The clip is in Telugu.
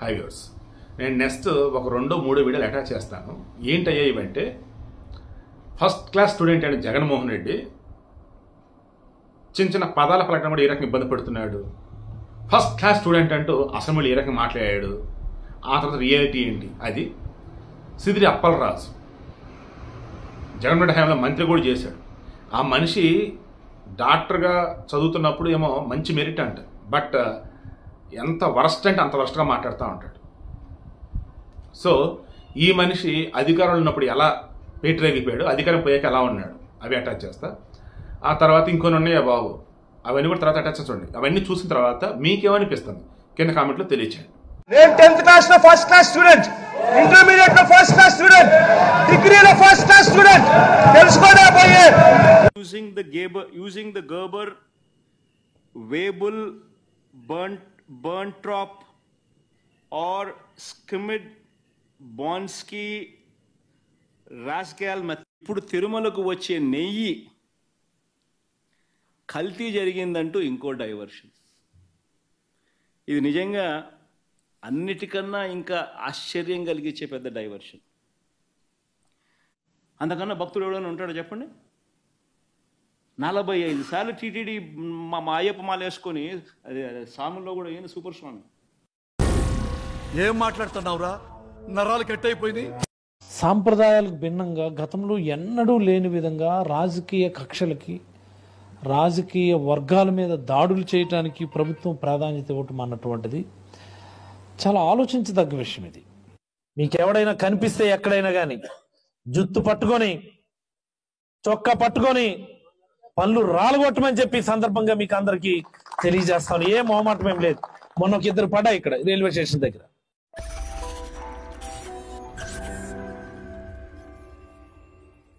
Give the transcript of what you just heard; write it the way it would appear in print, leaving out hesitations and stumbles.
హై వ్యూవర్స్, నేను నెక్స్ట్ ఒక 2-3 వీడియోలు అటాచ్ చేస్తాను. ఏంటయ్యా ఇవంటే, ఫస్ట్ క్లాస్ స్టూడెంట్ అయిన జగన్మోహన్ రెడ్డి చిన్న చిన్న పదాల పలకడం కూడా ఏ రకంగా ఇబ్బంది పడుతున్నాడు, ఫస్ట్ క్లాస్ స్టూడెంట్ అంటూ అసెంబ్లీ ఏ రకంగా మాట్లాడాడు, ఆ తర్వాత రియాలిటీ ఏంటి, అది సిదిరి అప్పలరాజు జగన్మోహన్ రెడ్డి హయాంలో మంత్రి కూడా చేశాడు. ఆ మనిషి డాక్టర్గా చదువుతున్నప్పుడు ఏమో మంచి మెరిట్ అంట, బట్ ఎంత వరస్ట్ అంటే అంత వరస్ట్గా మాట్లాడుతూ ఉంటాడు. సో ఈ మనిషి అధికారంలో ఉన్నప్పుడు ఎలా పేటరేగిపోయాడు, అధికారం పోయాక ఎలా ఉన్నాడు, అవి అటాచ్ చేస్తా. ఆ తర్వాత ఇంకొన్ని ఉన్నాయా బాబు, అవన్నీ కూడా తర్వాత అటాచ్ చూడండి. అవన్నీ చూసిన తర్వాత మీకేమనిపిస్తుంది కింద కామెంట్లో తెలియచేయండి. నేను 10th క్లాస్ లో ఫస్ట్ క్లాస్ స్టూడెంట్, ఇంటర్మీడియట్ లో ఫస్ట్ క్లాస్ స్టూడెంట్, డిగ్రీలో ఫస్ట్ క్లాస్ స్టూడెంట్. తెలుసుకోలేకపోయే using the Gerber, Weibull, Berntrop or Skimmed, Bonsky, Rascal. ఇప్పుడు తిరుమలకు వచ్చే నెయ్యి కల్తీ జరిగిందంటూ ఇంకో డైవర్షన్. ఇది నిజంగా అన్నిటికన్నా ఇంకా ఆశ్చర్యం కలిగించే పెద్ద డైవర్షన్. అంతకన్నా భక్తుడు ఎవడైనా ఉంటాడో చెప్పండి? 45 సార్లు టీటీడీ మా అయ్యప్ప మాల వేసుకొని, అది స్వాముల్లో కూడా ఏం సూపర్ స్వామి. ఏం మాట్లాడుతున్నావురా, నరాలు కట్ అయిపోయింది. సాంప్రదాయాలకు భిన్నంగా గతంలో ఎన్నడూ లేని విధంగా రాజకీయ కక్షలకి, రాజకీయ వర్గాల మీద దాడులు చేయడానికి ప్రభుత్వం ప్రాధాన్యత ఇవ్వటం అన్నటువంటిది చాలా ఆలోచించదగ్గ విషయం. ఇది మీకెవడైనా కనిపిస్తే ఎక్కడైనా కానీ జుత్తు పట్టుకొని, చొక్కా పట్టుకొని పళ్ళు రాలగొట్టమని చెప్పి సందర్భంగా మీకు అందరికీ తెలియజేస్తాను. ఏ మొహమాటం ఏం లేదు. మొన్న ఒక 2 పడ్డాయి ఇక్కడ రైల్వే స్టేషన్ దగ్గర.